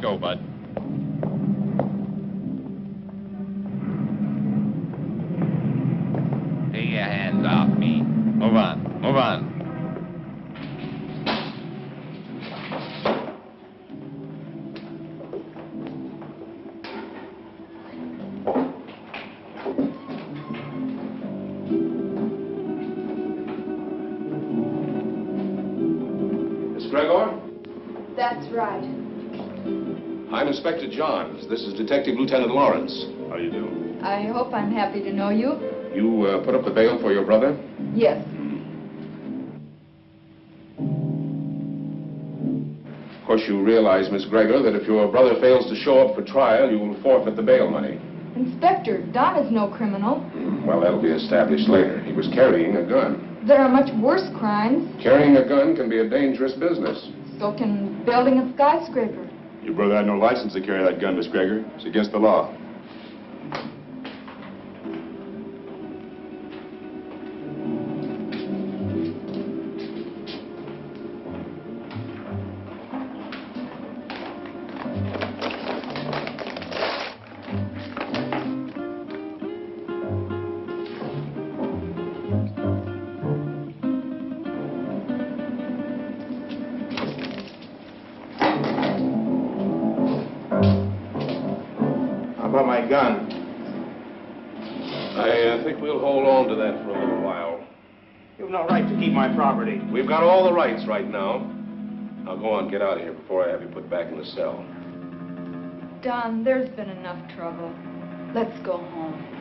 go, Bud. Take your hands off me. Move on. Move on. That's right. I'm Inspector Johns. This is Detective Lieutenant Lawrence. How do you do? I hope I'm happy to know you. You put up the bail for your brother? Yes. Of course, you realize, Miss Gregor, that if your brother fails to show up for trial, you will forfeit the bail money. Inspector, Don is no criminal. Well, that'll be established later. He was carrying a gun. There are much worse crimes. Carrying a gun can be a dangerous business. So can building a skyscraper. Your brother had no license to carry that gun, Miss Gregor. It's against the law. Gun. I think we'll hold on to that for a little while. You've no right to keep my property. We've got all the rights right now. Now go on, get out of here before I have you put back in the cell. Don, there's been enough trouble. Let's go home.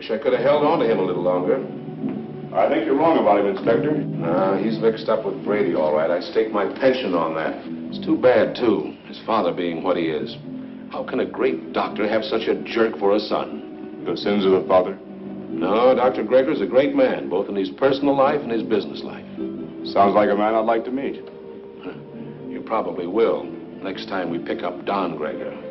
I could have held on to him a little longer. I think you're wrong about him, Inspector. He's mixed up with Brady, all right. I staked my pension on that. It's too bad, too, his father being what he is. How can a great doctor have such a jerk for a son? The sins of the father? No, Dr. Gregor's a great man, both in his personal life and his business life. Sounds like a man I'd like to meet. You probably will, next time we pick up Don Gregor.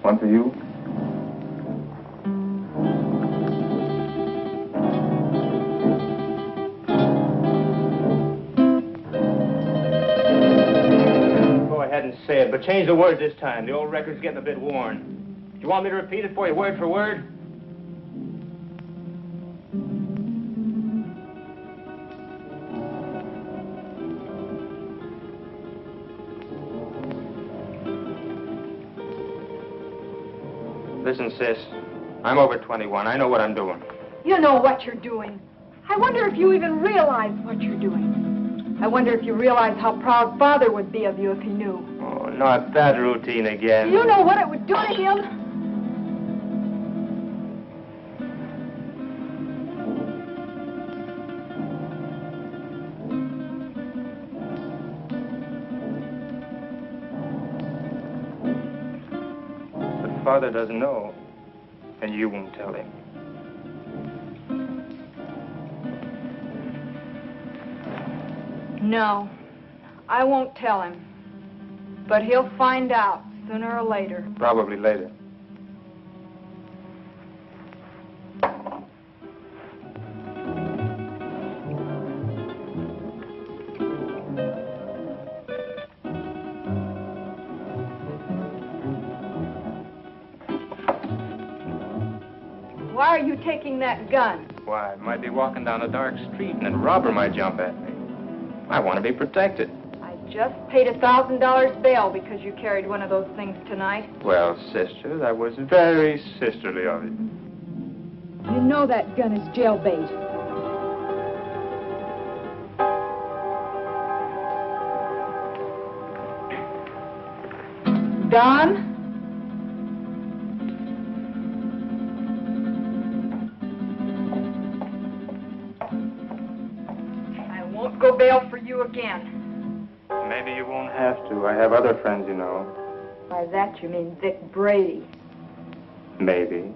One for you. Go ahead and say it, but change the words this time. The old record's getting a bit worn. Do you want me to repeat it for you word for word? Listen, sis, I'm over 21. I know what I'm doing. You know what you're doing. I wonder if you even realize what you're doing. I wonder if you realize how proud Father would be of you if he knew. Oh, not that routine again. You know what it would do to him? father doesn't know, and you won't tell him. No, I won't tell him. But he'll find out sooner or later. Probably later. Why are you taking that gun? Why, I might be walking down a dark street and a robber might jump at me. I want to be protected. I just paid $1,000 bail because you carried one of those things tonight. Well, sister, that was very sisterly of you. You know that gun is jailbait. Don? I won't go bail for you again. Maybe you won't have to. I have other friends, you know. By that you mean Vic Brady. Maybe.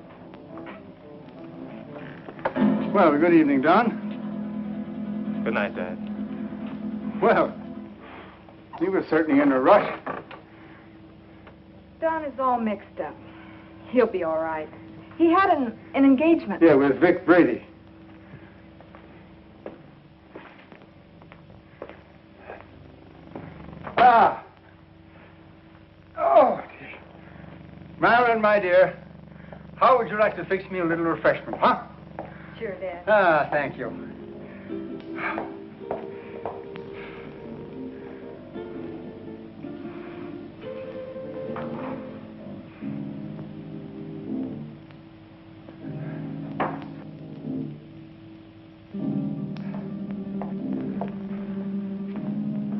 Well, good evening, Don. Good night, Dad. Well, you were certainly in a rush. Don is all mixed up. He'll be all right. He had an engagement. Yeah, with Vic Brady. Ah. Oh, dear. Marilyn, my dear, how would you like to fix me a little refreshment, huh? Sure, Dad. Ah, thank you.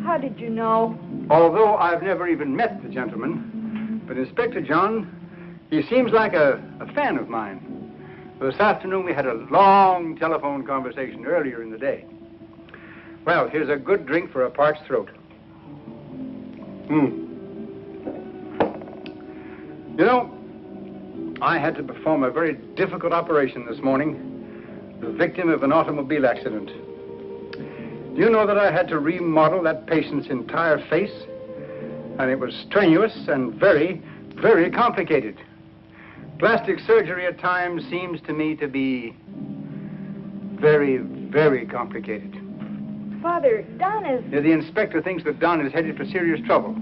How did you know? Although I've never even met the gentleman, but Inspector John, he seems like a fan of mine. This afternoon we had a long telephone conversation earlier in the day. Well, here's a good drink for a parched throat. You know, I had to perform a very difficult operation this morning, the victim of an automobile accident. Do you know that I had to remodel that patient's entire face? And it was strenuous and very, very complicated. Plastic surgery at times seems to me to be very, very complicated. Father, Don is... Yeah, the inspector thinks that Don is headed for serious trouble.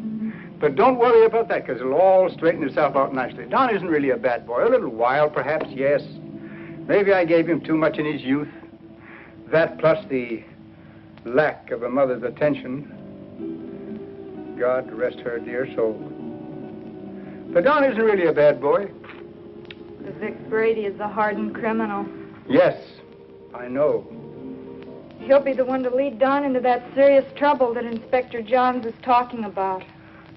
But don't worry about that, because it'll all straighten itself out nicely. Don isn't really a bad boy. A little wild, perhaps, yes. Maybe I gave him too much in his youth. That plus the lack of a mother's attention. God rest her dear soul. But Don isn't really a bad boy. The Vic Brady is a hardened criminal. Yes, I know. He'll be the one to lead Don into that serious trouble that Inspector Johns is talking about.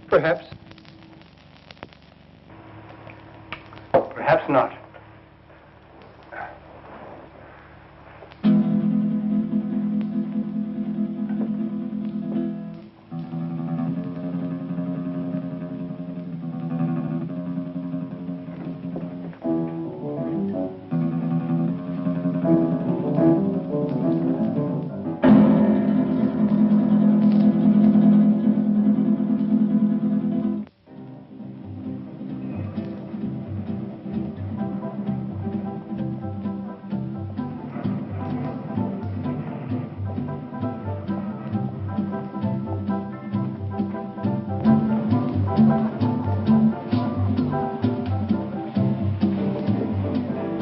Perhaps. Perhaps not.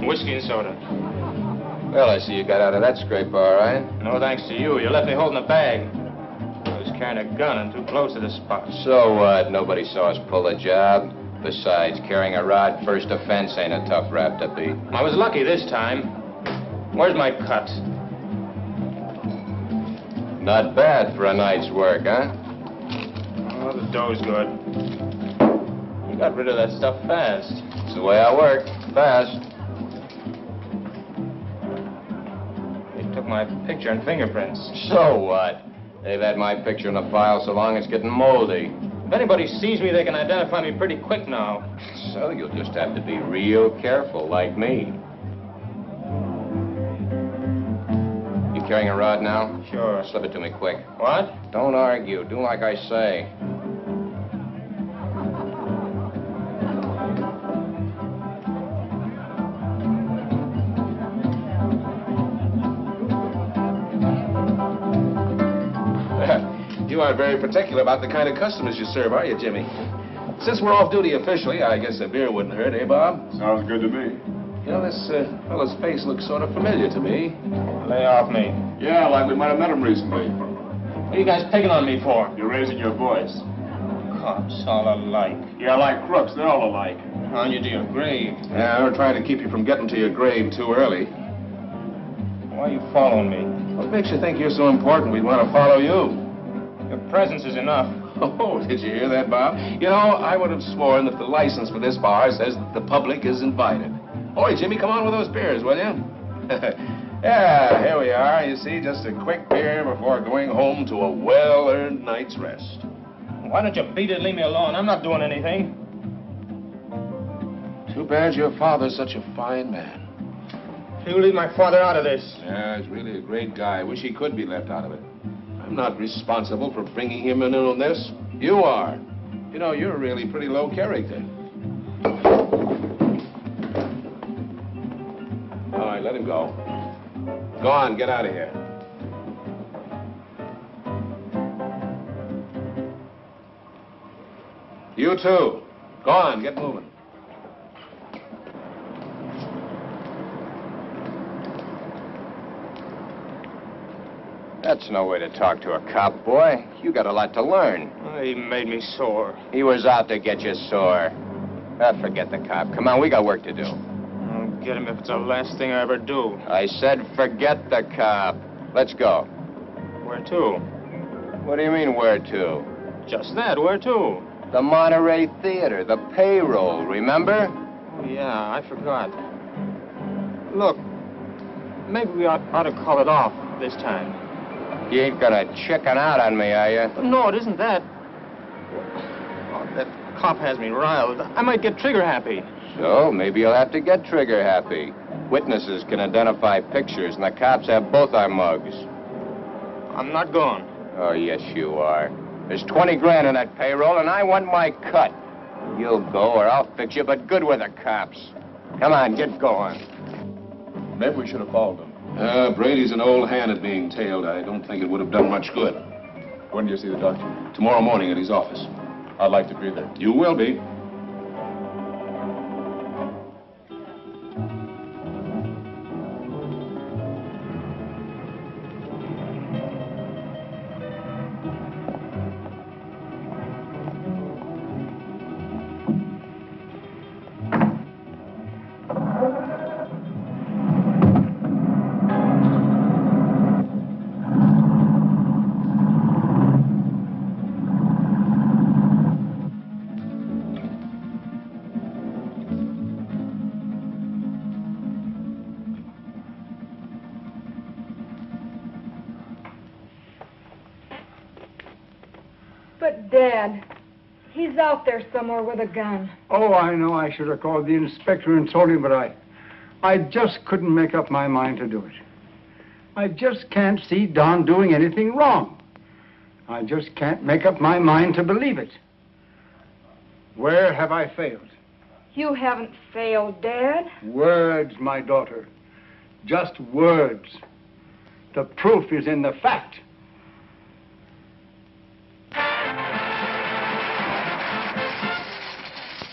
Whiskey and soda. Well, I see you got out of that scrape all right. No thanks to you. You left me holding a bag. I was carrying a gun and too close to the spot. So what? Nobody saw us pull a job. Besides, carrying a rod first offense ain't a tough rap to beat. I was lucky this time. Where's my cut? Not bad for a night's work, huh? Oh, the dough's good. You got rid of that stuff fast. It's the way I work. Fast. Took my picture and fingerprints. So what? They've had my picture in the file so long it's getting moldy. If anybody sees me, they can identify me pretty quick now. So you'll just have to be real careful, like me. You carrying a rod now? Sure. Slip it to me quick. What? Don't argue. Do like I say. You aren't very particular about the kind of customers you serve, are you, Jimmy? Since we're off duty officially, I guess a beer wouldn't hurt, eh, Bob? Sounds good to me. You know, this fellow's face looks sort of familiar to me. Lay off me. Yeah, like we might have met him recently. What are you guys picking on me for? You're raising your voice. Cops all alike. Yeah, like crooks. They're all alike. On you to your grave. Yeah, we're trying to keep you from getting to your grave too early. Why are you following me? What makes you think you're so important we'd want to follow you? Your presence is enough. Oh, did you hear that, Bob? You know, I would have sworn that the license for this bar says that the public is invited. Oi, Jimmy, come on with those beers, will you? Yeah, here we are. You see, just a quick beer before going home to a well-earned night's rest. Why don't you beat it and leave me alone? I'm not doing anything. Too bad your father's such a fine man. You leave my father out of this. Yeah, he's really a great guy. I wish he could be left out of it. I'm not responsible for bringing him in on this. You are. You know, you're really pretty low character. All right, let him go. Go on, get out of here. You too. Go on, get moving. That's no way to talk to a cop, boy. You got a lot to learn. He made me sore. He was out to get you sore. Forget the cop. Come on, we got work to do. I'll get him if it's the last thing I ever do. I said forget the cop. Let's go. Where to? What do you mean, where to? Just that, where to? The Monterey Theater, the payroll, remember? Oh, yeah, I forgot. Look, maybe we ought to call it off this time. You ain't gonna chicken out on me, are you? No, it isn't that. Oh, that cop has me riled. I might get trigger happy. So, maybe you'll have to get trigger happy. Witnesses can identify pictures, and the cops have both our mugs. I'm not going. Oh, yes, you are. There's 20 grand in that payroll, and I want my cut. You'll go, or I'll fix you, but good with the cops. Come on, get going. Maybe we should have followed them. Brady's an old hand at being tailed. I don't think it would have done much good. When do you see the doctor? Tomorrow morning at his office. I'd like to be there. You will be. But, Dad, he's out there somewhere with a gun. Oh, I know I should have called the inspector and told him, but I just couldn't make up my mind to do it. I just can't see Don doing anything wrong. I just can't make up my mind to believe it. Where have I failed? You haven't failed, Dad. Words, my daughter. Just words. The proof is in the fact.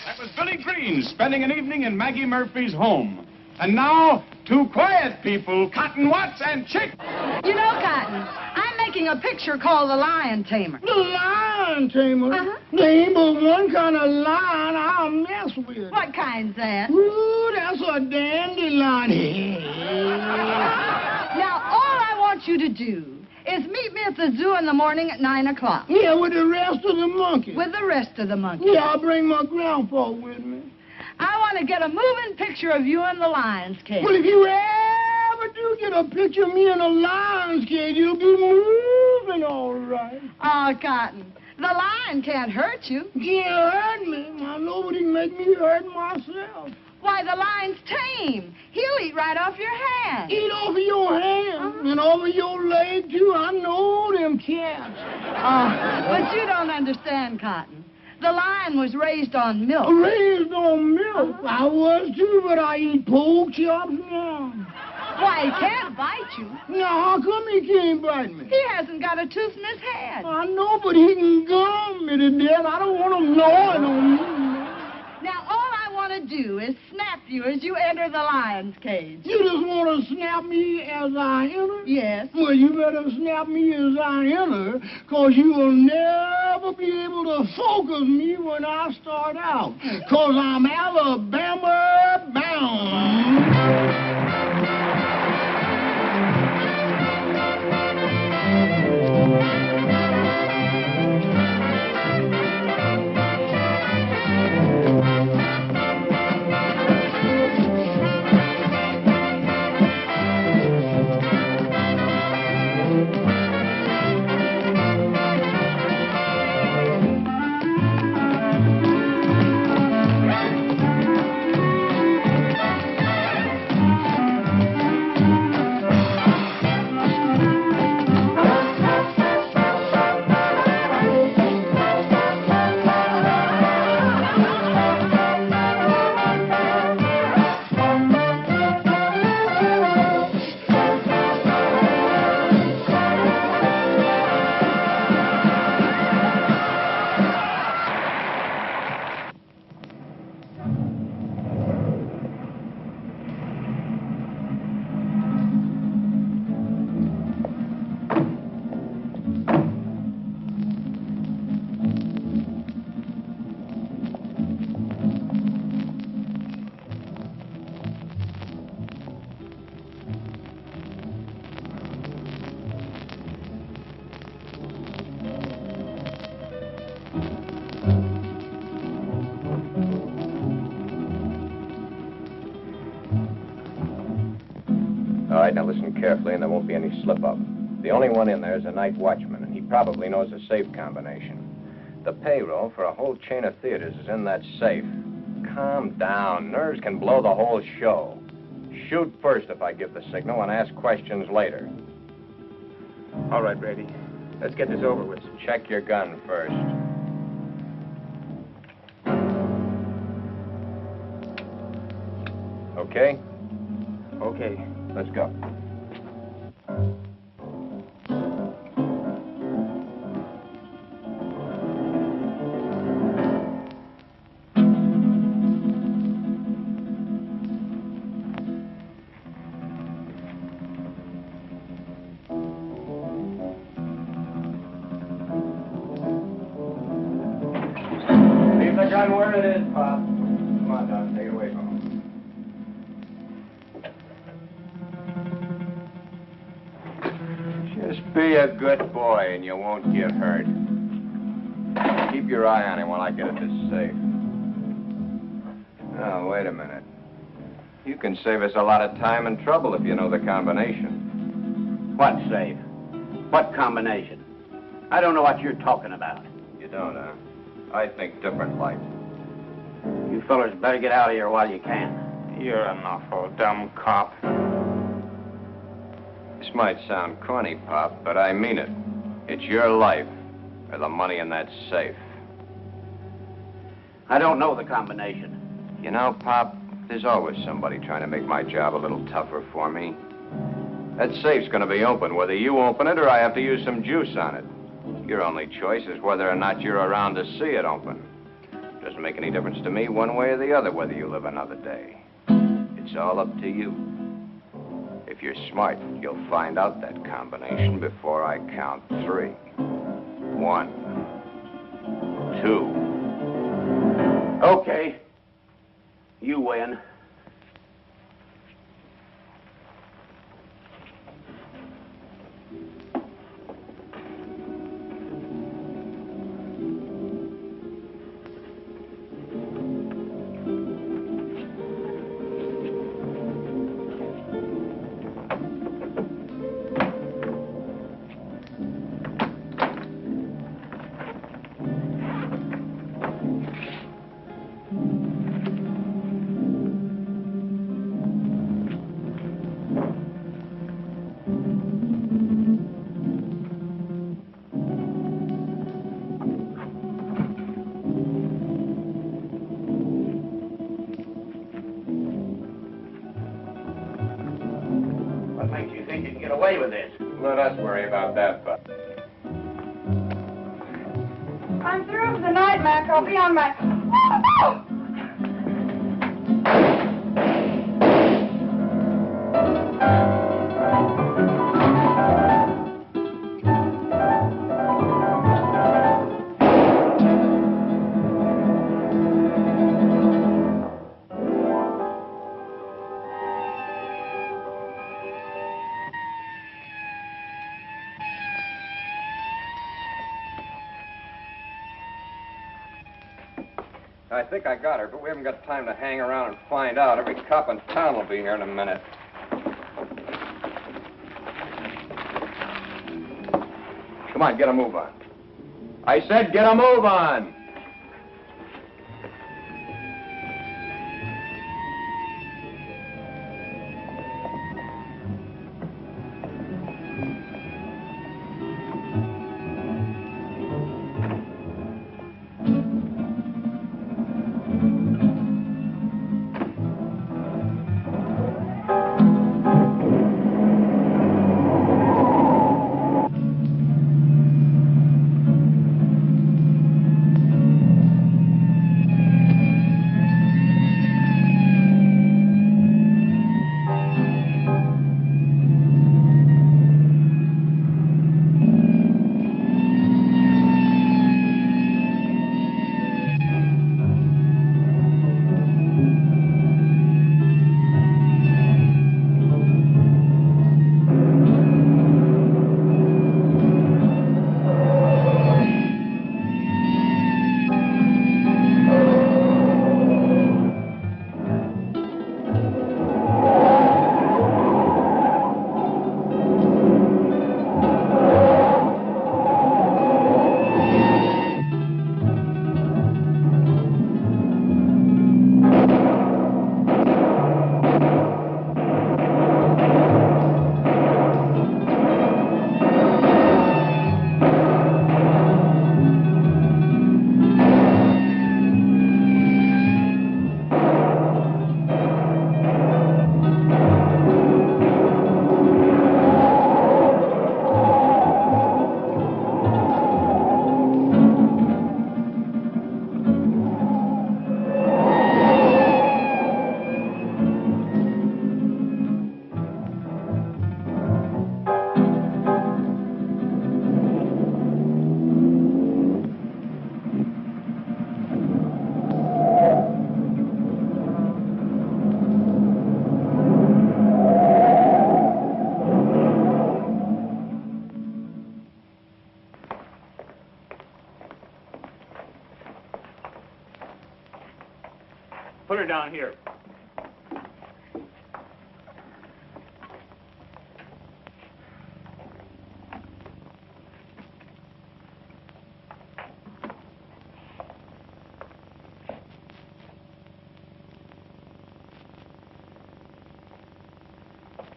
That was Billy Green spending an evening in Maggie Murphy's home. And now, two quiet people, Cotton Watts and Chick. You know, Cotton, I'm making a picture called The Lion Tamer. The lion tamer? Uh-huh. There ain't but one kind of lion I'll mess with. What kind's that? Ooh, that's a dandelion. Now, all I want you to do is meet me at the zoo in the morning at 9 o'clock. Yeah, with the rest of the monkeys. With the rest of the monkeys. Yeah, I'll bring my grandpa with me. I want to get a moving picture of you in the lion's cage. Well, if you ever do get a picture of me in a lion's cage, you'll be moving all right. Oh, Cotton, The lion can't hurt you. Can't hurt me. Now, nobody can make me hurt myself. Why, the lion's tame. He'll eat right off your hand. Eat off of your hand and over your leg, too. I know them cats. Oh, but you don't understand, Cotton. The lion was raised on milk. Raised on milk. I was, too, but I eat pork chops now. Why, he can't bite you. Now, how come he can't bite me? He hasn't got a tooth in his head. I know, but he can gum me to death. I don't want him gnawing on me. Now, all I want to do is snap you as you enter the lion's cage. You just want to snap me as I enter? Yes. Well, you better snap me as I enter, because you will never be able to focus me when I start out, because I'm Alabama bound. All right, now listen carefully, and there won't be any slip-up. The only one in there is a night watchman, and he probably knows the safe combination. The payroll for a whole chain of theaters is in that safe. Calm down. Nerves can blow the whole show. Shoot first if I give the signal, and ask questions later. All right, Brady. Let's get this over with. Check your gun first. Okay? Okay. Let's go. Leave the gun where it is, Pop. Come on, Doc. Take it away from him. Just be a good boy and you won't get hurt. Keep your eye on him while I get at this safe. Oh, wait a minute. You can save us a lot of time and trouble if you know the combination. What safe? What combination? I don't know what you're talking about. You don't, huh? I think different like. You fellers better get out of here while you can. You're an awful dumb cop. This might sound corny, Pop, but I mean it. It's your life or the money in that safe. I don't know the combination. You know, Pop, there's always somebody trying to make my job a little tougher for me. That safe's going to be open, whether you open it or I have to use some juice on it. Your only choice is whether or not you're around to see it open. Doesn't make any difference to me one way or the other whether you live another day. It's all up to you. If you're smart, you'll find out that combination before I count 3. 1, 2. Okay. You win. away with this. Let us worry about that, Buck. I'm through for the night, Mac. I'll be on my... I think I got her, but we haven't got time to hang around and find out. Every cop in town will be here in a minute. Come on, get a move on. I said get a move on! Put her down here.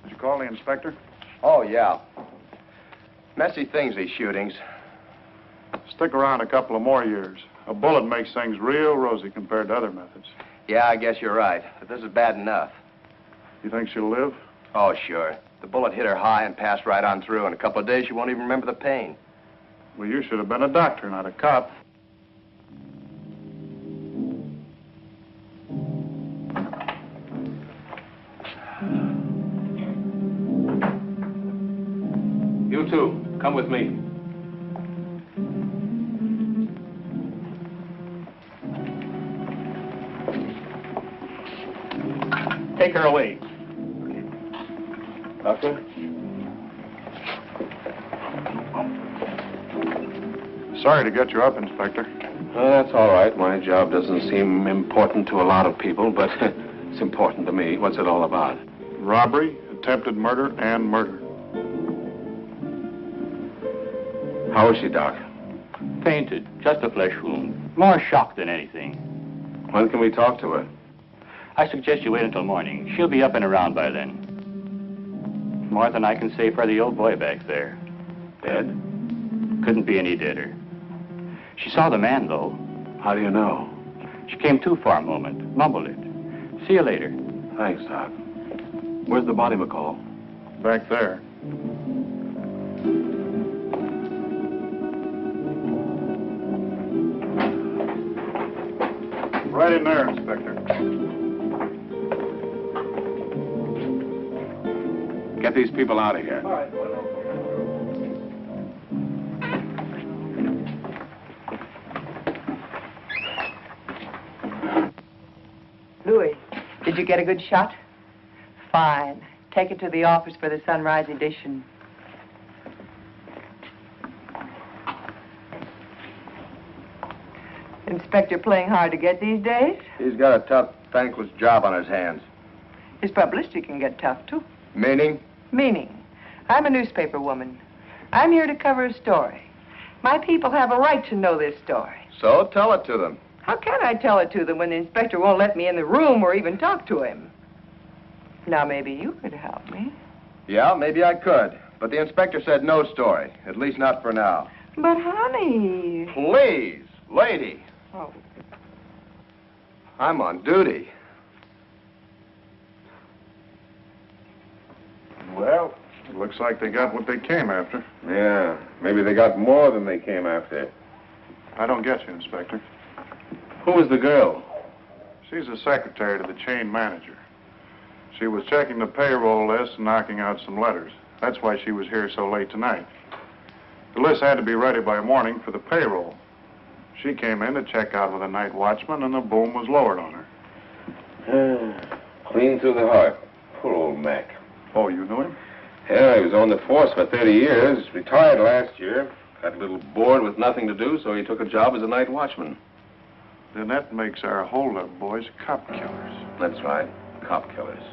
Did you call the inspector? Oh, yeah. Messy things, these shootings. Stick around a couple of more years. A bullet makes things real rosy compared to other methods. Yeah, I guess you're right. But this is bad enough. You think she'll live? Oh, sure. The bullet hit her high and passed right on through. In a couple of days, she won't even remember the pain. Well, you should have been a doctor, not a cop. You two, come with me. Take her away. Doctor? Sorry to get you up, Inspector. That's all right. My job doesn't seem important to a lot of people, but it's important to me. What's it all about? Robbery, attempted murder, and murder. How is she, Doc? Fainted. Just a flesh wound. More shock than anything. When can we talk to her? I suggest you wait until morning. She'll be up and around by then. More than I can say for the old boy back there. Dead? Couldn't be any deader. She saw the man, though. How do you know? She came to for a moment, mumbled it. See you later. Thanks, Doc. Where's the body, McCall? Back there. Right in there, Inspector. Get these people out of here. All right. Louis, did you get a good shot? Fine. Take it to the office for the sunrise edition. Inspector playing hard to get these days? He's got a tough, thankless job on his hands. His publicity can get tough, too. Meaning? Meaning, I'm a newspaper woman. I'm here to cover a story. My people have a right to know this story. So tell it to them. How can I tell it to them when the inspector won't let me in the room or even talk to him? Now, maybe you could help me. Yeah, maybe I could. But the inspector said no story. At least not for now. But, honey... Please, lady. Oh. I'm on duty. Well, it looks like they got what they came after. Yeah, maybe they got more than they came after. I don't get you, Inspector. Who was the girl? She's the secretary to the chain manager. She was checking the payroll list and knocking out some letters. That's why she was here so late tonight. The list had to be ready by morning for the payroll. She came in to check out with a night watchman, and the boom was lowered on her. Clean through the heart. Poor old Mac. Oh, you knew him? Yeah, he was on the force for 30 years. Retired last year. Got a little bored with nothing to do, so he took a job as a night watchman. Then that makes our hold-up boys cop killers. That's right. Cop killers.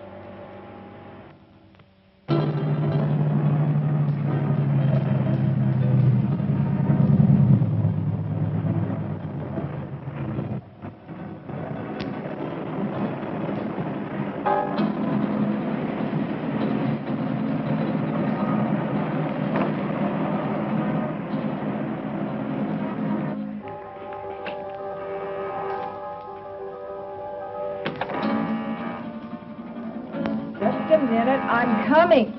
I'm coming.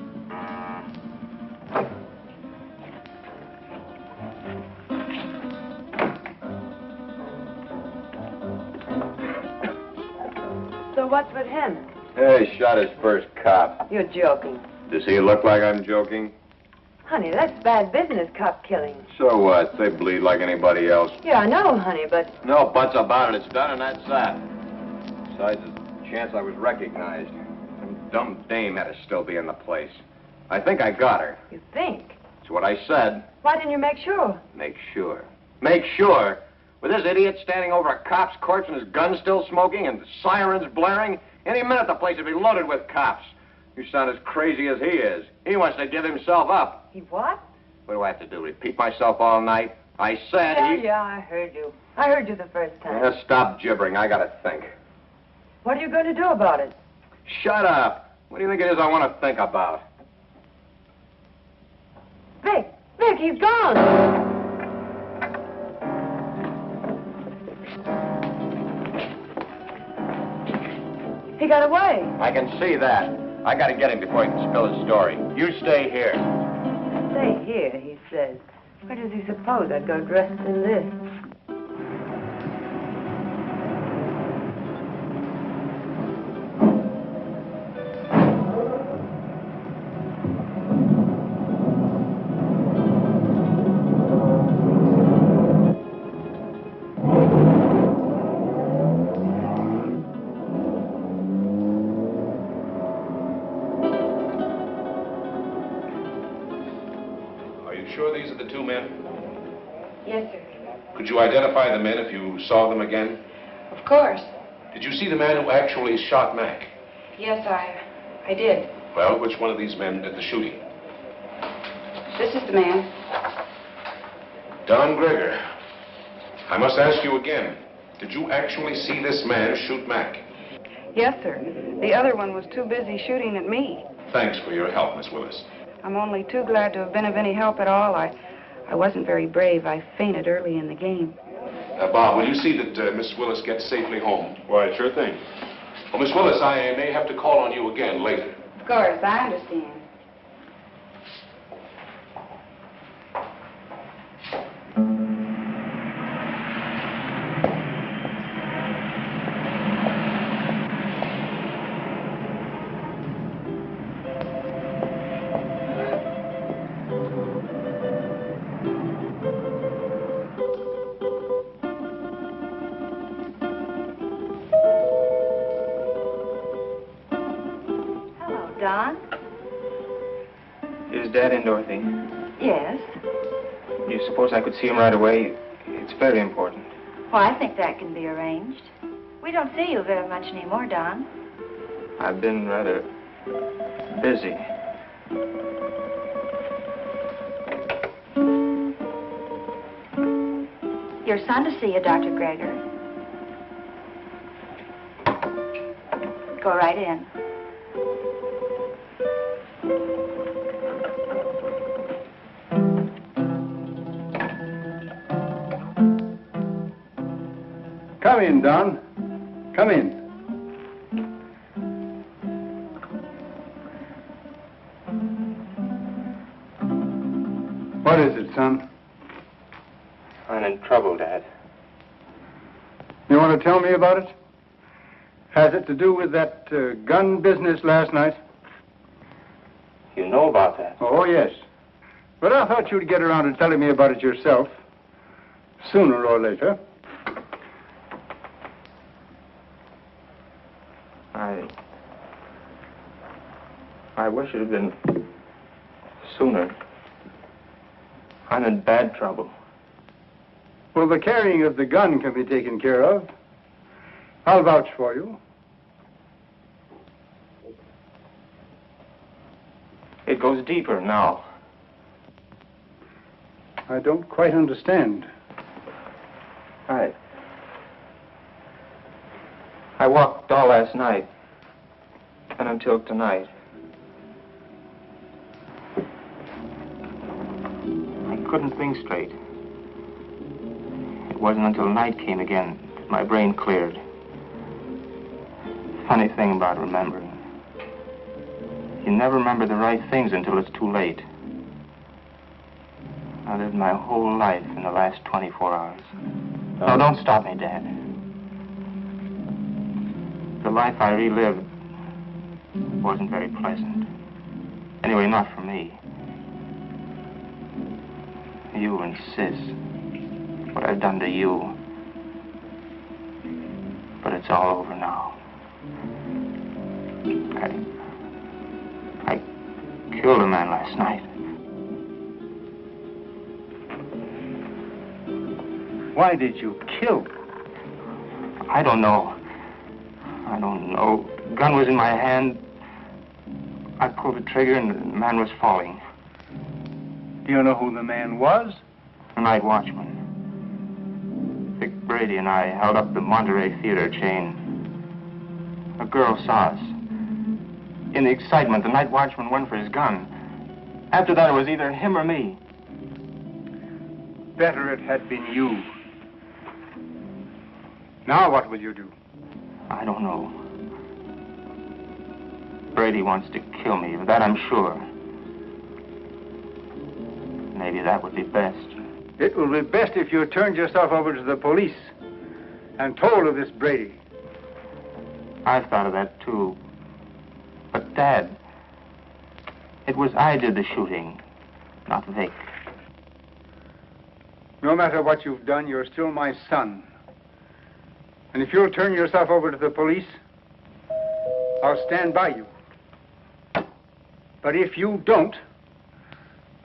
So what's with him? He shot his first cop. You're joking. Does he look like I'm joking? Honey, that's bad business, cop killing. So what? They bleed like anybody else. Yeah, I know, honey, but... No buts about it. It's done, and that's that. Besides, there's a chance I was recognized. Some dumb dame had to still be in the place. I think I got her. You think? That's what I said. Why didn't you make sure? Make sure. Make sure? With this idiot standing over a cop's corpse and his gun still smoking and sirens blaring, any minute the place would be loaded with cops. You sound as crazy as he is. He wants to give himself up. He what? What do I have to do, repeat myself all night? I said Yeah, I heard you. I heard you the first time. Yeah, stop gibbering. I gotta think. What are you going to do about it? Shut up. What do you think it is I want to think about? Vic, he's gone. He got away. I can see that. I gotta get him before he can spill his story. You stay here. Stay here, he says. Where does he suppose I'd go dressed in this? Could you identify the men if you saw them again? Of course. Did you see the man who actually shot Mac? Yes, I did. Well, which one of these men did the shooting? This is the man. Don Gregor. I must ask you again. Did you actually see this man shoot Mac? Yes, sir. The other one was too busy shooting at me. Thanks for your help, Miss Willis. I'm only too glad to have been of any help at all. I wasn't very brave. I fainted early in the game. Bob, will you see that Miss Willis gets safely home? Why, sure thing. Well, Miss Willis, I may have to call on you again later. Of course, I understand. Don? Is Dad in, Dorothy? Yes. Do you suppose I could see him right away? It's very important. Well, I think that can be arranged. We don't see you very much anymore, Don. I've been rather busy. Your son to see you, Dr. Greger. Go right in. Come in, Don. Come in. What is it, son? I'm in trouble, Dad. You want to tell me about it? Has it to do with that gun business last night? You know about that? Oh, yes. But I thought you'd get around to telling me about it yourself. Sooner or later. I wish it had been sooner. I'm in bad trouble. Well, the carrying of the gun can be taken care of. I'll vouch for you. It goes deeper now. I don't quite understand. I walked all last night and until tonight. I couldn't think straight. It wasn't until night came again that my brain cleared. Funny thing about remembering. You never remember the right things until it's too late. I lived my whole life in the last 24 hours. No, don't stop me, Dad. The life I relived wasn't very pleasant. Anyway, not for me. You and Sis. What I've done to you. But it's all over now. I killed a man last night. Why did you kill? I don't know. The gun was in my hand. I pulled the trigger and the man was falling. Do you know who the man was? The night watchman. Vic Brady and I held up the Monterey Theater chain. A girl saw us. In the excitement, the night watchman went for his gun. After that, it was either him or me. Better it had been you. Now what will you do? I don't know. Brady wants to kill me, of that I'm sure. Maybe that would be best. It will be best if you turned yourself over to the police and told of this Brady. I've thought of that, too. But, Dad, it was I did the shooting, not Vic. No matter what you've done, you're still my son. And if you'll turn yourself over to the police, I'll stand by you. But if you don't,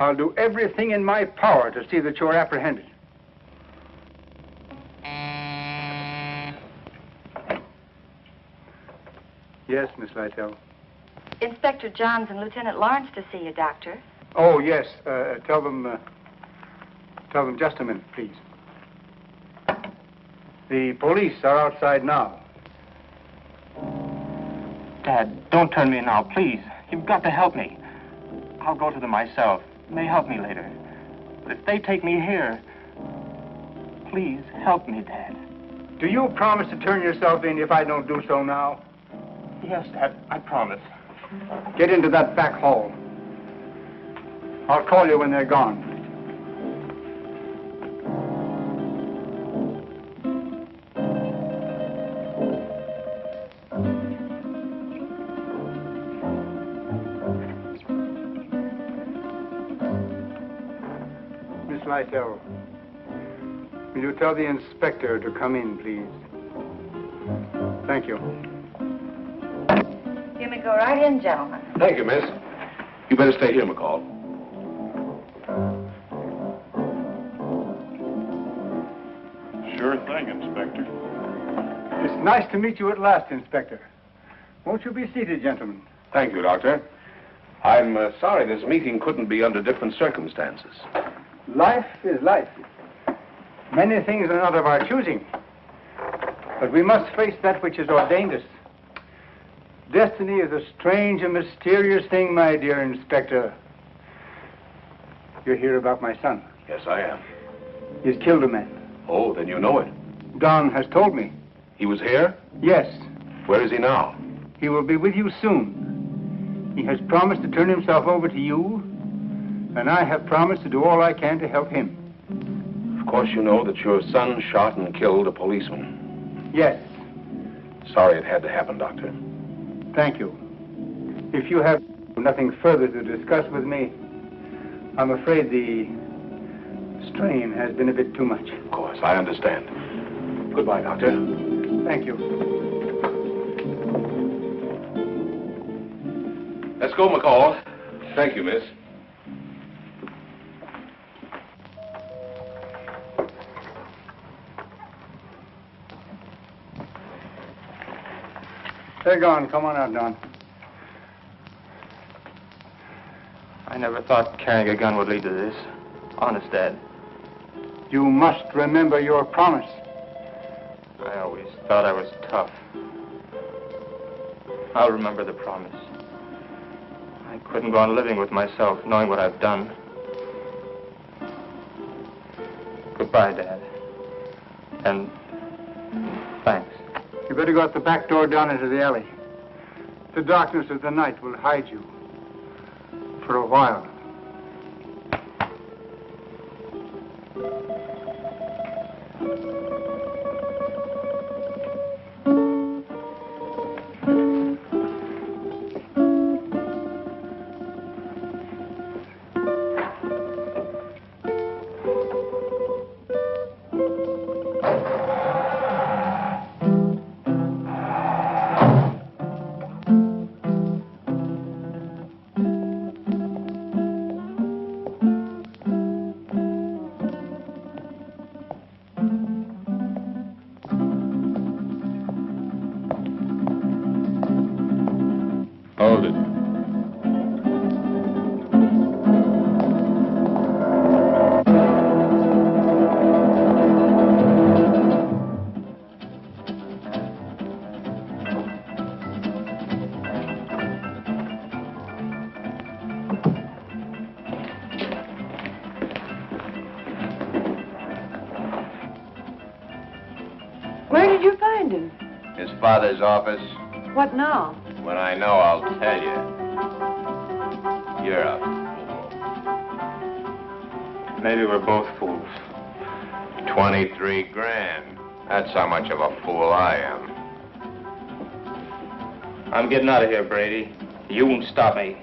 I'll do everything in my power to see that you're apprehended. Yes, Miss Lytle. Inspector Johns and Lieutenant Lawrence to see you, Doctor. Oh, yes. Tell them just a minute, please. The police are outside now. Dad, don't turn me now, please. You've got to help me. I'll go to them myself. It may help me later. But if they take me here, please help me, Dad. Do you promise to turn yourself in if I don't do so now? Yes, Dad, I promise. Get into that back hall. I'll call you when they're gone. Miss Lytle, will you tell the inspector to come in, please? Thank you. You may go right in, gentlemen. Thank you, miss. You better stay here, McCall. Sure thing, Inspector. It's nice to meet you at last, Inspector. Won't you be seated, gentlemen? Thank you, Doctor. I'm sorry this meeting couldn't be under different circumstances. Life is life. Many things are not of our choosing. But we must face that which has ordained us. Destiny is a strange and mysterious thing, my dear Inspector. You're here about my son. Yes, I am. He's killed a man. Oh, then you know it. Don has told me. He was here? Yes. Where is he now? He will be with you soon. He has promised to turn himself over to you, and I have promised to do all I can to help him. Of course you know that your son shot and killed a policeman. Yes. Sorry it had to happen, Doctor. Thank you. If you have nothing further to discuss with me, I'm afraid the strain has been a bit too much. Of course, I understand. Goodbye, Doctor. Thank you. Let's go, McCall. Thank you, miss. They're gone. Come on out, Don. I never thought carrying a gun would lead to this. Honest, Dad. You must remember your promise. I always thought I was tough. I'll remember the promise. I couldn't go on living with myself, knowing what I've done. Goodbye, Dad. And thanks. You better go out the back door down into the alley. The darkness of the night will hide you. For a while. Hold it. Where did you find him? His father's office. What now? When I know, I'll tell you. You're a fool. Maybe we're both fools. 23 grand. That's how much of a fool I am. I'm getting out of here, Brady. You won't stop me.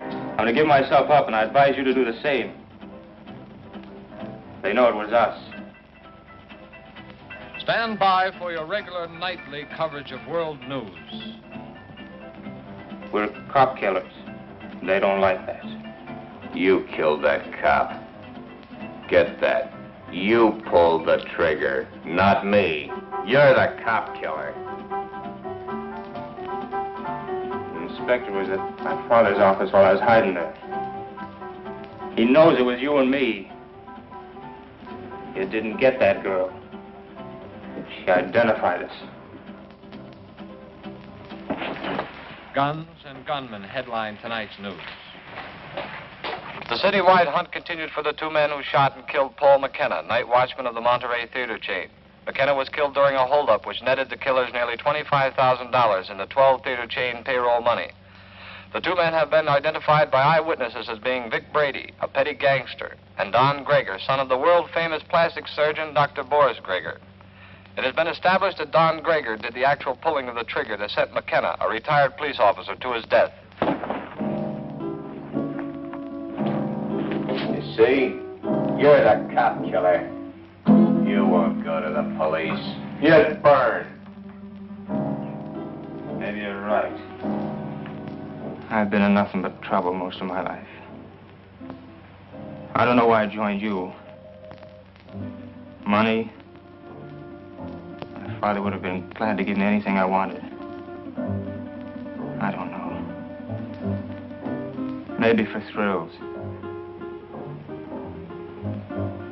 I'm gonna give myself up, and I advise you to do the same. They know it was us. Stand by for your regular nightly coverage of world news. We're cop killers. They don't like that. You killed that cop. Get that. You pulled the trigger, not me. You're the cop killer. The inspector was at my father's office while I was hiding there. He knows it was you and me. You didn't get that girl. She identified us. Guns and gunmen headline tonight's news. The citywide hunt continued for the two men who shot and killed Paul McKenna, night watchman of the Monterey theater chain. McKenna was killed during a holdup which netted the killers nearly $25,000 in the 12-theater chain payroll money. The two men have been identified by eyewitnesses as being Vic Brady, a petty gangster, and Don Greger, son of the world-famous plastic surgeon Dr. Boris Greger. It has been established that Don Greger did the actual pulling of the trigger that sent McKenna, a retired police officer, to his death. You see? You're the cop killer. You won't go to the police. You'd burn. Maybe you're right. I've been in nothing but trouble most of my life. I don't know why I joined you. Money? My father would have been glad to give me anything I wanted. I don't know. Maybe for thrills.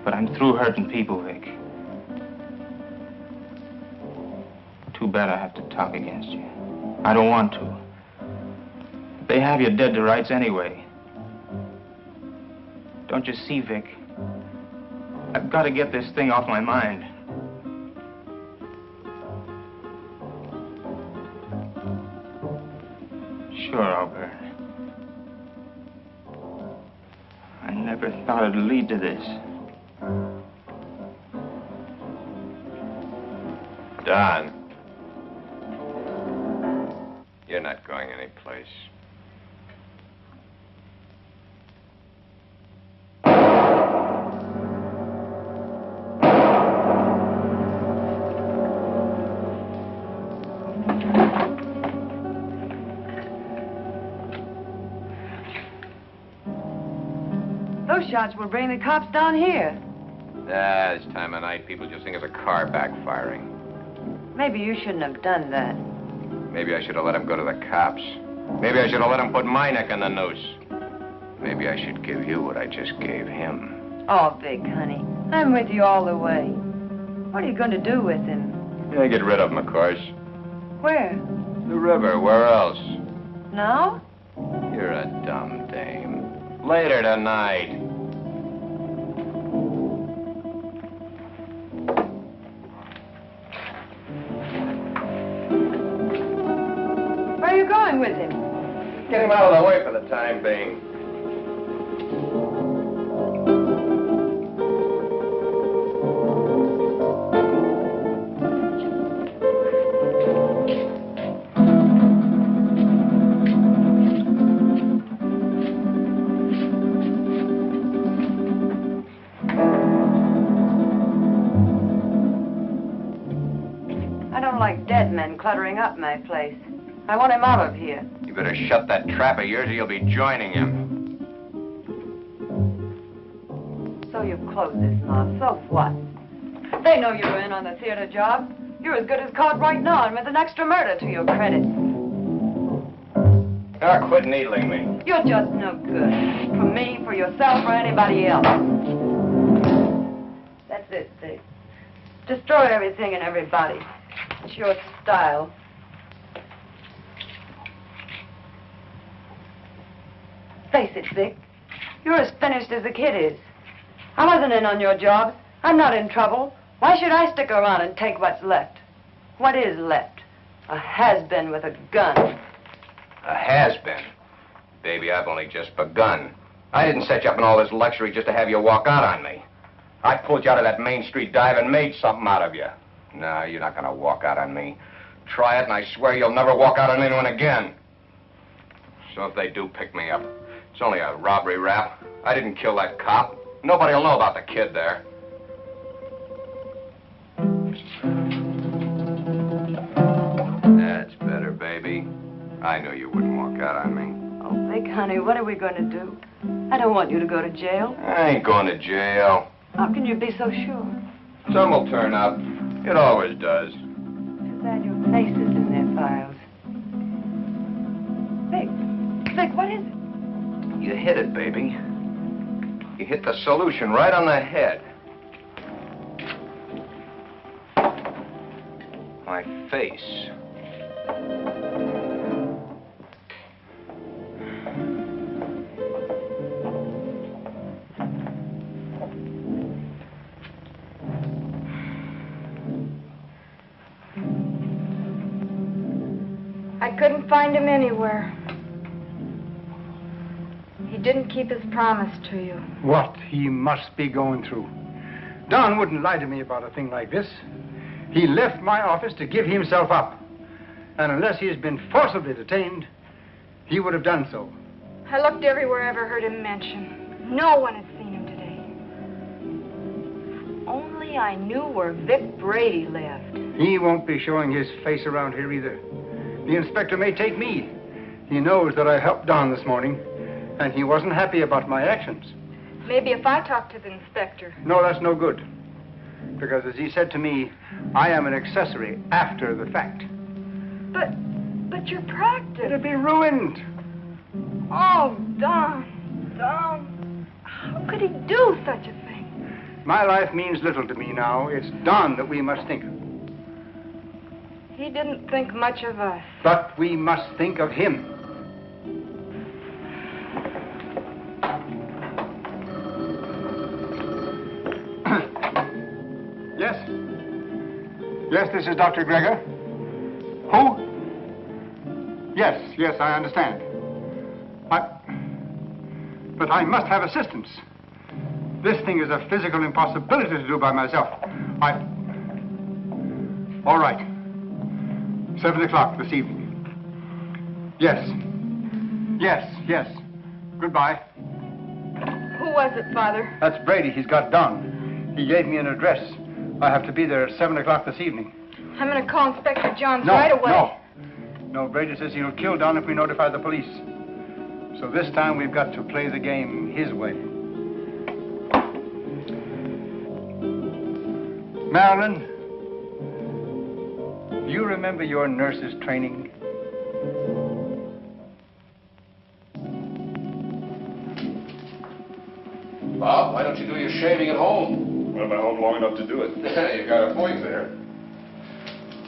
But I'm through hurting people, Vic. Too bad I have to talk against you. I don't want to. They have you dead to rights anyway. Don't you see, Vic? I've got to get this thing off my mind. Sure, I'll burn. I never thought it'd lead to this. Don. You're not going anyplace. Those shots will bring the cops down here. This time of night, people just think it's a car backfiring. Maybe you shouldn't have done that. Maybe I should have let him go to the cops. Maybe I should have let him put my neck in the noose. Maybe I should give you what I just gave him. Oh, Vic, honey, I'm with you all the way. What are you going to do with him? Yeah, get rid of him, of course. Where? The river. Where else? Now? You're a dumb dame. Later tonight. Where are you going with him? Get him out of the way for the time being. I don't like dead men cluttering up my place. I want him out of here. You better shut that trap of yours or you'll be joining him. So you've closed this mouth. So what? They know you're in on the theater job. You're as good as caught right now and with an extra murder to your credit. Now quit needling me. You're just no good. For me, for yourself, or anybody else. That's it, Steve. Destroy everything and everybody. It's your style. Face it, Vic. You're as finished as the kid is. I wasn't in on your job. I'm not in trouble. Why should I stick around and take what's left? What is left? A has-been with a gun. A has-been? Baby, I've only just begun. I didn't set you up in all this luxury just to have you walk out on me. I pulled you out of that Main Street dive and made something out of you. No, you're not gonna walk out on me. Try it, and I swear you'll never walk out on anyone again. So if they do pick me up, it's only a robbery rap. I didn't kill that cop. Nobody'll know about the kid there. That's better, baby. I knew you wouldn't walk out on me. Oh, Vic, honey, what are we going to do? I don't want you to go to jail. I ain't going to jail. How can you be so sure? Some will turn up. It always does. Too bad your face is in their files. Vic, what is it? You hit it, baby. You hit the solution right on the head. My face. I couldn't find him anywhere. He didn't keep his promise to you. What he must be going through. Don wouldn't lie to me about a thing like this. He left my office to give himself up. And unless he has been forcibly detained, he would have done so. I looked everywhere I ever heard him mentioned. No one had seen him today. If only I knew where Vic Brady lived. He won't be showing his face around here either. The inspector may take me. He knows that I helped Don this morning, and he wasn't happy about my actions. Maybe if I talk to the inspector. No, that's no good. Because as he said to me, I am an accessory after the fact. But your practice. It'll be ruined. Oh, Don. How could he do such a thing? My life means little to me now. It's Don that we must think of. He didn't think much of us. But we must think of him. Yes? Yes, this is Dr. Gregor. Who? Yes, I understand. But I must have assistance. This thing is a physical impossibility to do by myself. All right. 7 o'clock this evening. Yes. Goodbye. Who was it, Father? That's Brady. He's got Don. He gave me an address. I have to be there at 7 o'clock this evening. I'm going to call Inspector Johns right away. No, Brady says he'll kill Don if we notify the police. So this time we've got to play the game his way. Marilyn, do you remember your nurse's training? Bob, why don't you do your shaving at home? Well, I'm at home long enough to do it. You got a point there.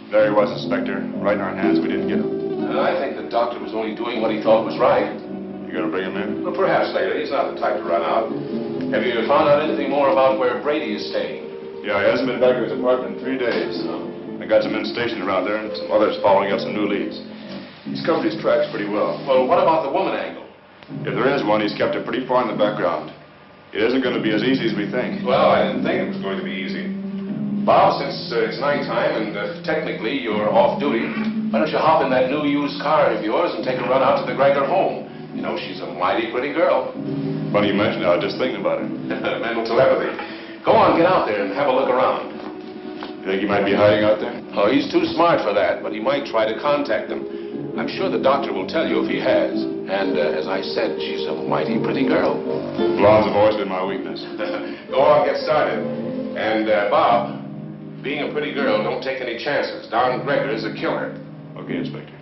There he was, Inspector. Right in our hands. We didn't get him. I think the doctor was only doing what he thought was right. You gonna bring him in? Well, perhaps later. He's not the type to run out. Have you found out anything more about where Brady is staying? Yeah, he hasn't been back to his apartment in 3 days. I got some men stationed around there and some others following up some new leads. He's covered his tracks pretty well. Well, what about the woman angle? If there is one, he's kept it pretty far in the background. It isn't going to be as easy as we think. Well, I didn't think it was going to be easy. Bob, since it's nighttime and technically you're off duty, why don't you hop in that new used car of yours and take a run out to the Gregor home? You know, she's a mighty pretty girl. Funny you mention it. I was just thinking about it. Mental telepathy. Go on, get out there and have a look around. You think he might be hiding out there? Oh, he's too smart for that, but he might try to contact them. I'm sure the doctor will tell you if he has. And as I said, she's a mighty pretty girl. Blondes have always been my weakness. Go on, get started. And, Bob, being a pretty girl, don't take any chances. Don Gregor is a killer. Okay, Inspector.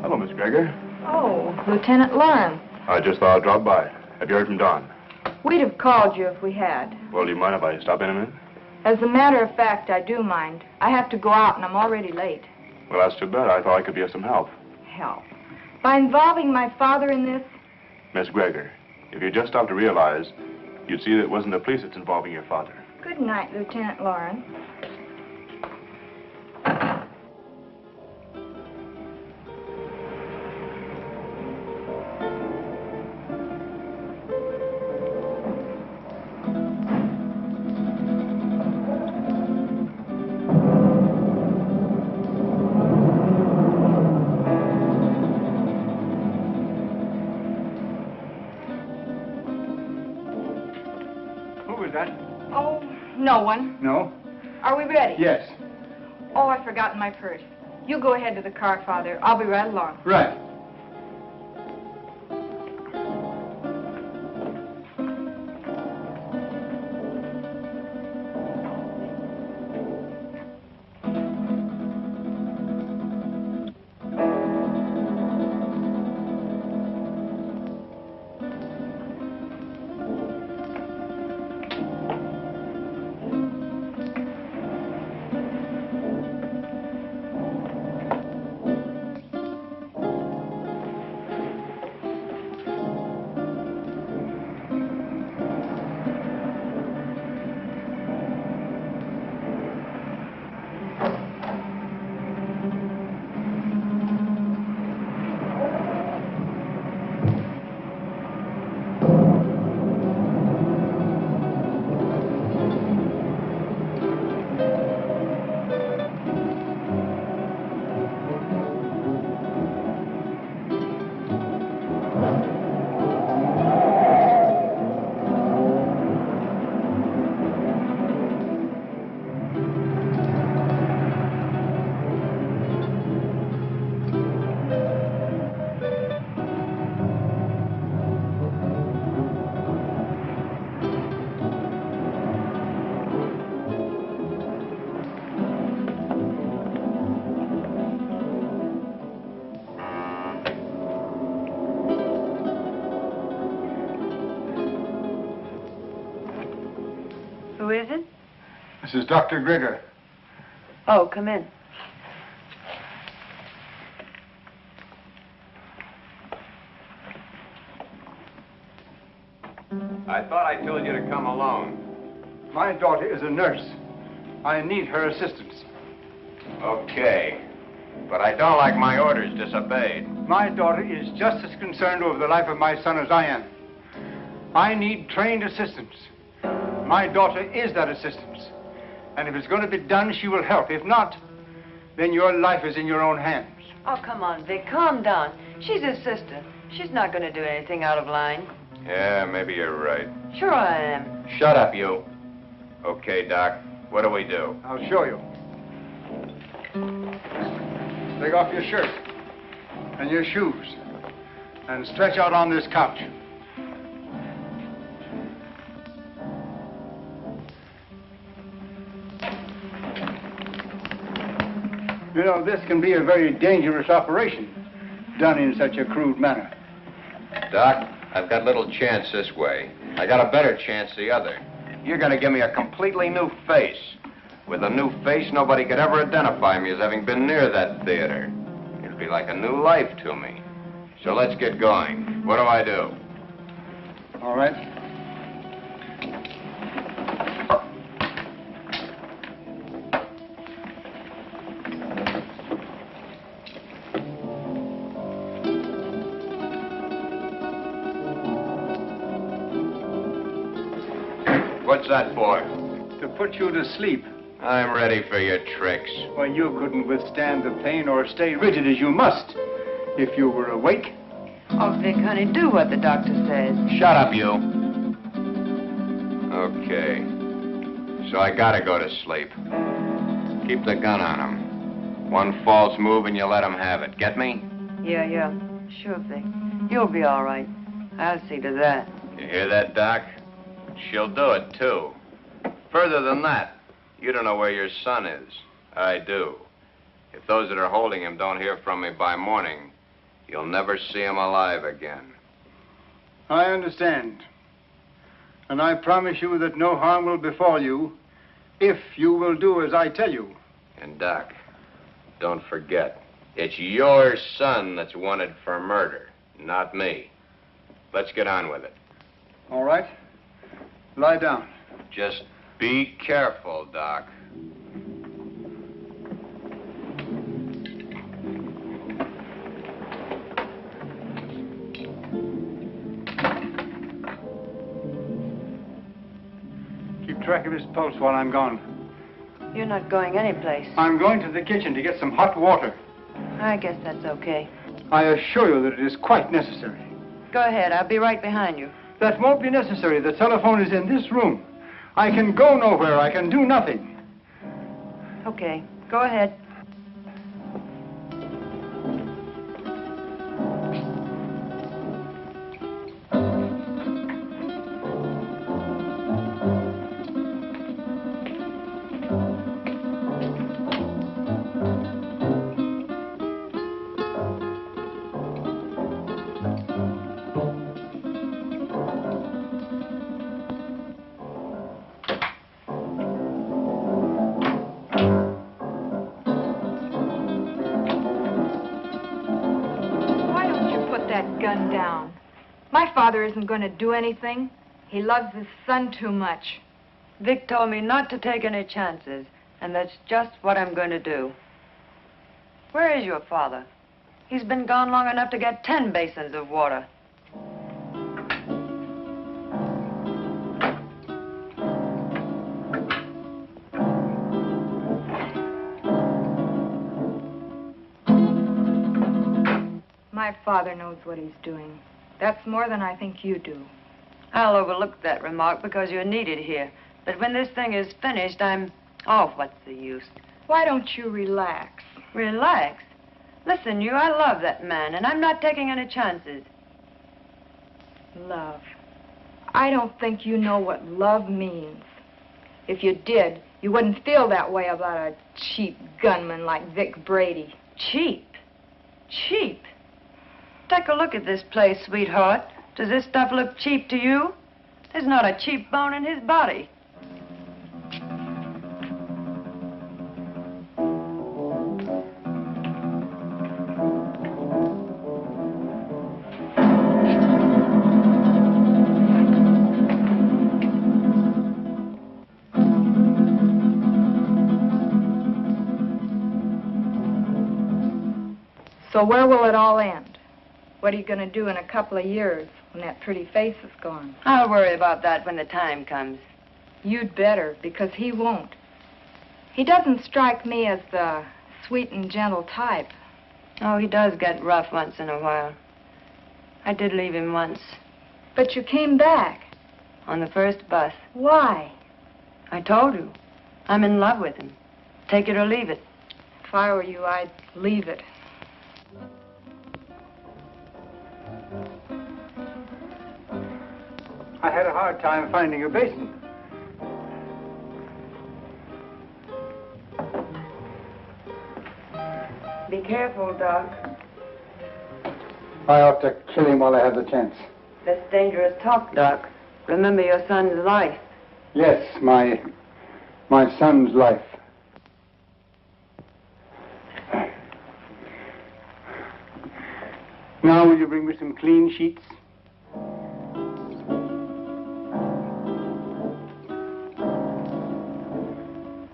Hello, Miss Gregor. Oh, Lieutenant Lauren. I just thought I'd drop by. Have you heard from Don? We'd have called you if we had. Well, do you mind if I stop in a minute? As a matter of fact, I do mind. I have to go out and I'm already late. Well, that's too bad. I thought I could be of some help. Help? By involving my father in this? Miss Gregor, if you just stopped to realize, you'd see that it wasn't the police that's involving your father. Good night, Lieutenant Lauren. No one. No? Are we ready? Yes. Oh, I've forgotten my purse. You go ahead to the car, Father. I'll be right along. Right. Who is it? This is Dr. Grigger. Oh, come in. I thought I told you to come alone. My daughter is a nurse. I need her assistance. Okay. But I don't like my orders disobeyed. My daughter is just as concerned over the life of my son as I am. I need trained assistance. My daughter is that assistance. And if it's going to be done, she will help. If not, then your life is in your own hands. Oh, come on, Vic, calm down. She's his sister. She's not going to do anything out of line. Yeah, maybe you're right. Sure I am. Shut up, you. Okay, Doc. What do we do? I'll show you. Take off your shirt and your shoes and stretch out on this couch. You know, this can be a very dangerous operation, done in such a crude manner. Doc, I've got little chance this way. I got a better chance the other. You're going to give me a completely new face. With a new face, nobody could ever identify me as having been near that theater. It'd be like a new life to me. So let's get going. What do I do? All right. What's that for? To put you to sleep. I'm ready for your tricks. Well, you couldn't withstand the pain or stay rigid as you must if you were awake. Oh, Vic, honey, do what the doctor says. Shut up, you. Okay. So I gotta go to sleep. Keep the gun on him. One false move and you let him have it. Get me? Yeah. Sure, Vic. You'll be all right. I'll see to that. You hear that, Doc? She'll do it, too. Further than that, you don't know where your son is. I do. If those that are holding him don't hear from me by morning, you'll never see him alive again. I understand. And I promise you that no harm will befall you if you will do as I tell you. And, Doc, don't forget, it's your son that's wanted for murder, not me. Let's get on with it. All right. Lie down. Just be careful, Doc. Keep track of his pulse while I'm gone. You're not going anyplace. I'm going to the kitchen to get some hot water. I guess that's okay. I assure you that it is quite necessary. Go ahead. I'll be right behind you. That won't be necessary. The telephone is in this room. I can go nowhere. I can do nothing. Okay. Go ahead. Down. My father isn't going to do anything. He loves his son too much. Vic told me not to take any chances, and that's just what I'm going to do. Where is your father? He's been gone long enough to get 10 basins of water. My father knows what he's doing. That's more than I think you do. I'll overlook that remark because you're needed here. But when this thing is finished, Oh, what's the use? Why don't you relax? Relax? Listen, I love that man, and I'm not taking any chances. Love. I don't think you know what love means. If you did, you wouldn't feel that way about a cheap gunman like Vic Brady. Cheap? Cheap? Take a look at this place, sweetheart. Does this stuff look cheap to you? There's not a cheap bone in his body. So where will it all end? What are you going to do in a couple of years when that pretty face is gone? I'll worry about that when the time comes. You'd better, because he won't. He doesn't strike me as the sweet and gentle type. Oh, he does get rough once in a while. I did leave him once. But you came back. On the first bus. Why? I told you. I'm in love with him. Take it or leave it. If I were you, I'd leave it. I had a hard time finding a basement. Be careful, Doc. I ought to kill him while I have the chance. That's dangerous talk, Doc. Remember your son's life. Yes, my son's life. Now, will you bring me some clean sheets?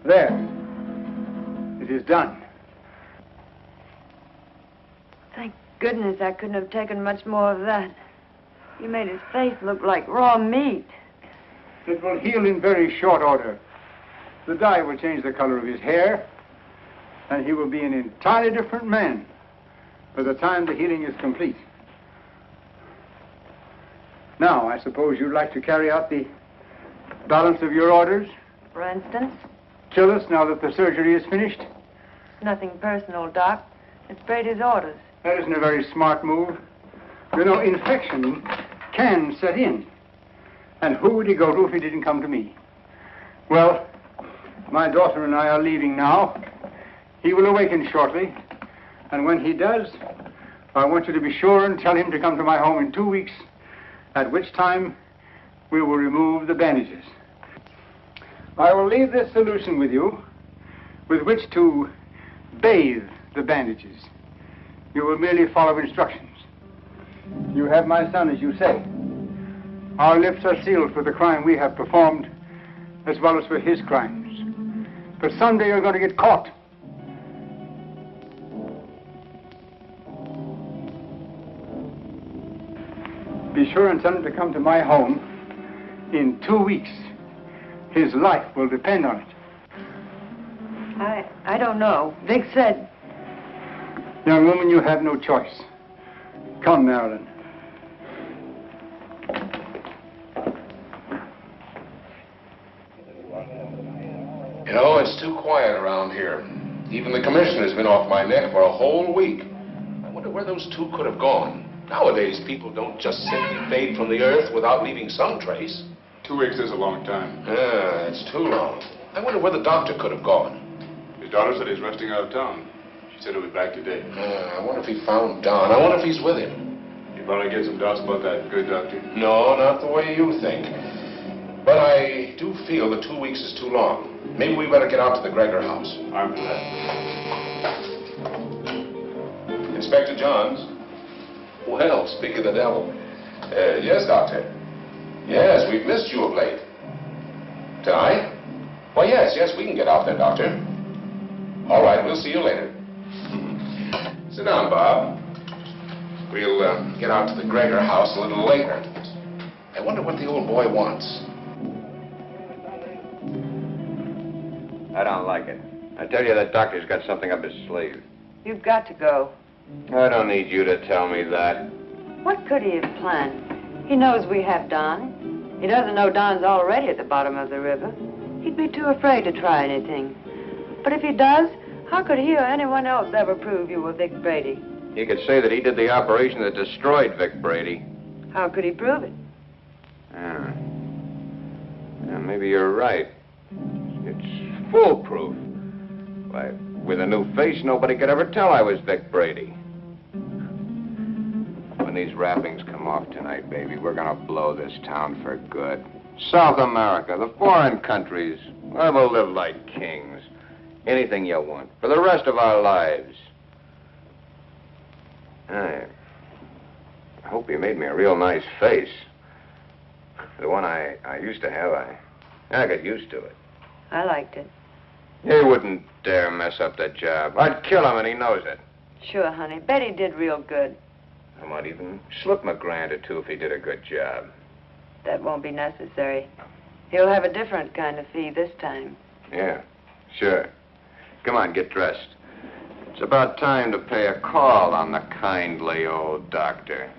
There. It is done. Thank goodness I couldn't have taken much more of that. You made his face look like raw meat. It will heal in very short order. The dye will change the color of his hair, and he will be an entirely different man by the time the healing is complete. Now, I suppose you'd like to carry out the balance of your orders? For instance? Kill us now that the surgery is finished? Nothing personal, Doc. It's Brady's orders. That isn't a very smart move. You know, infection can set in. And who would he go to if he didn't come to me? Well, my daughter and I are leaving now. He will awaken shortly. And when he does, I want you to be sure and tell him to come to my home in 2 weeks, at which time we will remove the bandages. I will leave this solution with you, with which to bathe the bandages. You will merely follow instructions. You have my son, as you say. Our lips are sealed for the crime we have performed, as well as for his crimes. But someday you're going to get caught. Be sure and tell him to come to my home in 2 weeks. His life will depend on it. I don't know. Vic said... Young woman, you have no choice. Come, Marilyn. You know, it's too quiet around here. Even the commissioner's been off my neck for a whole week. I wonder where those two could have gone. Nowadays, people don't just simply fade from the earth without leaving some trace. 2 weeks is a long time. Yeah, it's too long. I wonder where the doctor could have gone. His daughter said he's resting out of town. She said he'll be back today. I wonder if he found Don. I wonder if he's with him. You probably get some doubts about that, good doctor. No, not the way you think. But I do feel that 2 weeks is too long. Maybe we better get out to the Gregor house. I'm for that. Inspector Johns. Well, speak of the devil. Yes, Doctor. Yes, we've missed you of late. Tonight? Well, yes, we can get out there, Doctor. All right, we'll see you later. Sit down, Bob. We'll get out to the Gregor house a little later. I wonder what the old boy wants. I don't like it. I tell you, that doctor's got something up his sleeve. You've got to go. I don't need you to tell me that. What could he have planned? He knows we have Don. He doesn't know Don's already at the bottom of the river. He'd be too afraid to try anything. But if he does, how could he or anyone else ever prove you were Vic Brady? He could say that he did the operation that destroyed Vic Brady. How could he prove it? Yeah, maybe you're right. It's foolproof. Why, with a new face, nobody could ever tell I was Vic Brady. When these wrappings come off tonight, baby, we're gonna blow this town for good. South America, the foreign countries, where we'll live like kings. Anything you want, for the rest of our lives. I hope you made me a real nice face. The one I used to have, I got used to it. I liked it. He wouldn't dare mess up that job. I'd kill him, and he knows it. Sure, honey. Betty did real good. I might even slip him $1 grand or 2 if he did a good job. That won't be necessary. He'll have a different kind of fee this time. Yeah, sure. Come on, get dressed. It's about time to pay a call on the kindly old doctor.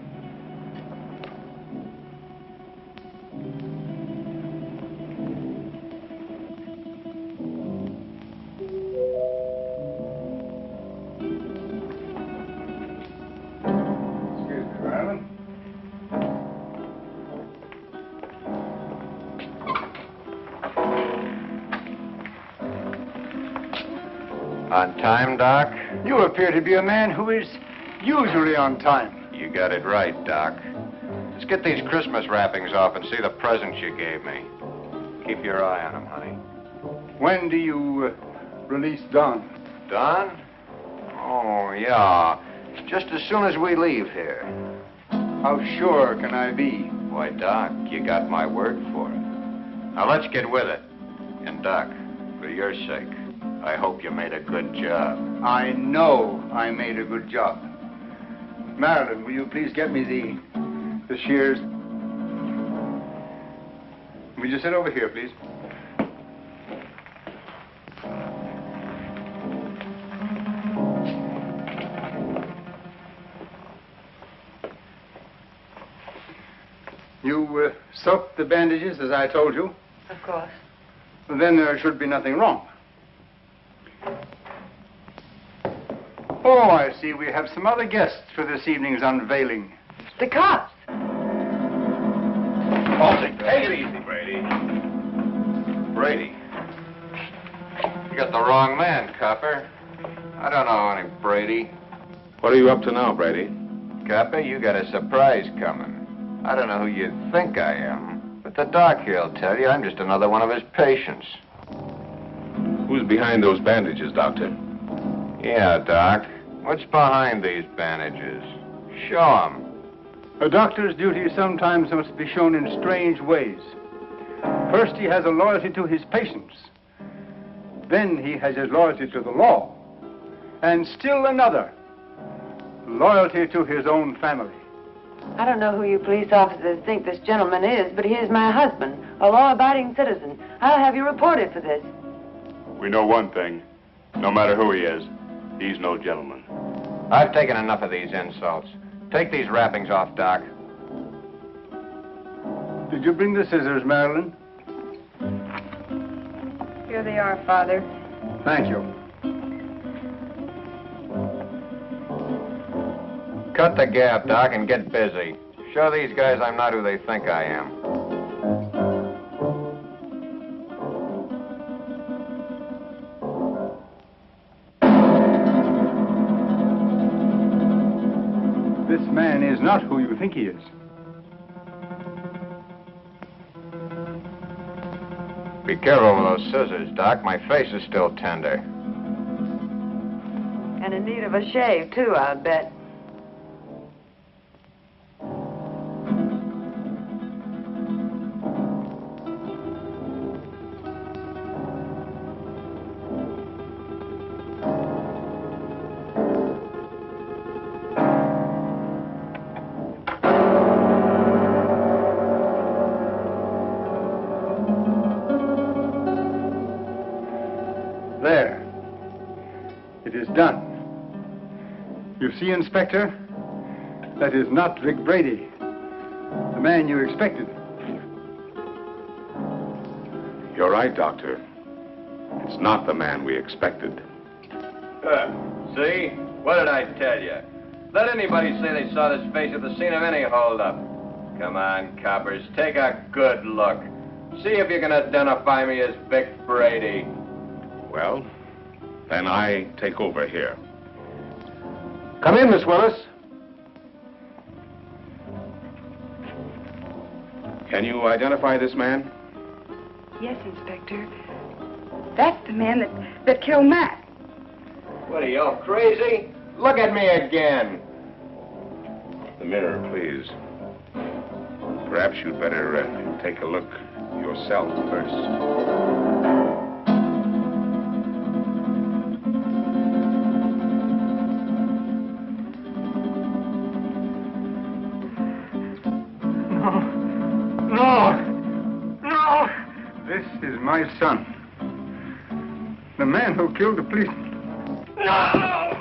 Excuse me, Rawlinson. On time, Doc? You appear to be a man who is usually on time. You got it right, Doc. Let's get these Christmas wrappings off and see the presents you gave me. Keep your eye on them, honey. When do you release Don? Don? Oh, yeah. Just as soon as we leave here. How sure can I be? Why, Doc, you got my word for it. Now, let's get with it. And, Doc, for your sake, I hope you made a good job. I know I made a good job. Marilyn, will you please get me the shears? Will you sit over here, please? You soaked the bandages as I told you? Of course. Then there should be nothing wrong. Oh, I see. We have some other guests for this evening's unveiling. The cops. Take it easy, Brady. Brady. You got the wrong man, copper. I don't know any Brady. What are you up to now, Brady? Copper, you got a surprise coming. I don't know who you think I am, but the doc here'll tell you I'm just another one of his patients. Who's behind those bandages, Doctor? Yeah, Doc. What's behind these bandages? Show 'em. A doctor's duty sometimes must be shown in strange ways. First, he has a loyalty to his patients. Then he has his loyalty to the law. And still another, loyalty to his own family. I don't know who you police officers think this gentleman is, but he is my husband, a law-abiding citizen. I'll have you reported for this. We know one thing. No matter who he is, he's no gentleman. I've taken enough of these insults. Take these wrappings off, Doc. Did you bring the scissors, Marilyn? Here they are, Father. Thank you. Cut the gap, Doc, and get busy. Show these guys I'm not who they think I am. This man is not who you think he is. Be careful with those scissors, Doc. My face is still tender. And in need of a shave, too, I'll bet. There. It is done. You see, Inspector? That is not Vic Brady, the man you expected. You're right, Doctor. It's not the man we expected. See? What did I tell you? Let anybody say they saw this face at the scene of any holdup. Come on, coppers, take a good look. See if you can identify me as Vic Brady. Well, then I take over here. Come in, Miss Willis. Can you identify this man? Yes, Inspector. That's the man that killed Matt. What are you, all crazy? Look at me again. The mirror, please. Perhaps you'd better take a look yourself first. This is my son. The man who killed the policeman. No!